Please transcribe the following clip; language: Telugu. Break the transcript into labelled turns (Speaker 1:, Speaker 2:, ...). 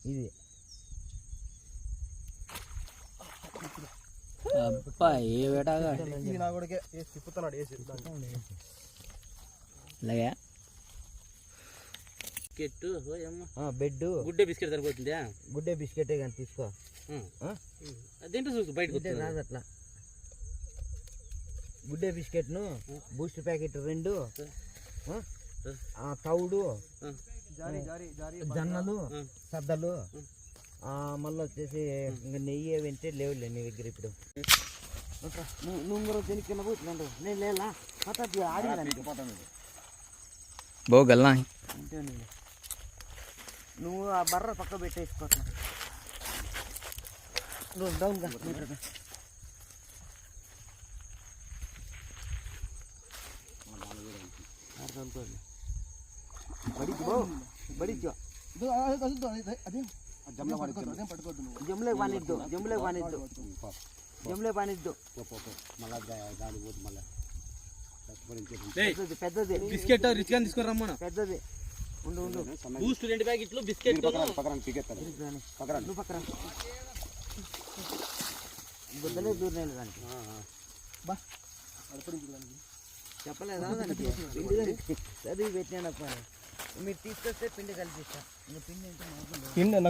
Speaker 1: ఇది
Speaker 2: అబ్బా ఏ వేటగా
Speaker 3: తిప్పుతున్నాడు వేసి
Speaker 2: ఇలాగా
Speaker 1: బెడ్
Speaker 2: గుడ్డే బిస్కెట్ సరిపోతుందా?
Speaker 1: గుడ్డే బిస్కెటే కానీ తీసుకో.
Speaker 2: అదేంటో చూసు బయట
Speaker 1: రాదు అట్లా. గుడ్డే బిస్కెట్ను బూస్ట్ ప్యాకెట్ 2, తౌడు, జొన్నలు, సద్దలు, మళ్ళీ వచ్చేసి ఇంకా నెయ్యి వెంటే లేవులే నీ దగ్గర ఇప్పుడు. నువ్వు కూడా తినికిన పోతున్నాడు నేను లేలా ఆడి
Speaker 2: బోగల్లా
Speaker 1: నువ్వు ఆ బర్ర పక్క పెట్టేసుకోవట్లా. నువ్వు డౌన్గా బడిచో జమ్లే పానిద్దు పెద్దది
Speaker 2: బిస్కెట్ రిచ్ గా తీసుకొని రమ్మను.
Speaker 1: పెద్దది ఉండు
Speaker 2: బూస్ట్ 2 ప్యాకెట్లు బిస్కెట్
Speaker 1: నువ్వు పక్కన బుద్ధలే దూరం దానికి చెప్పలేదా చదివి పెట్టినాడప్ప. మీరు తీసుకొస్తే పిండి కలిపిస్తా. పిండి అంటే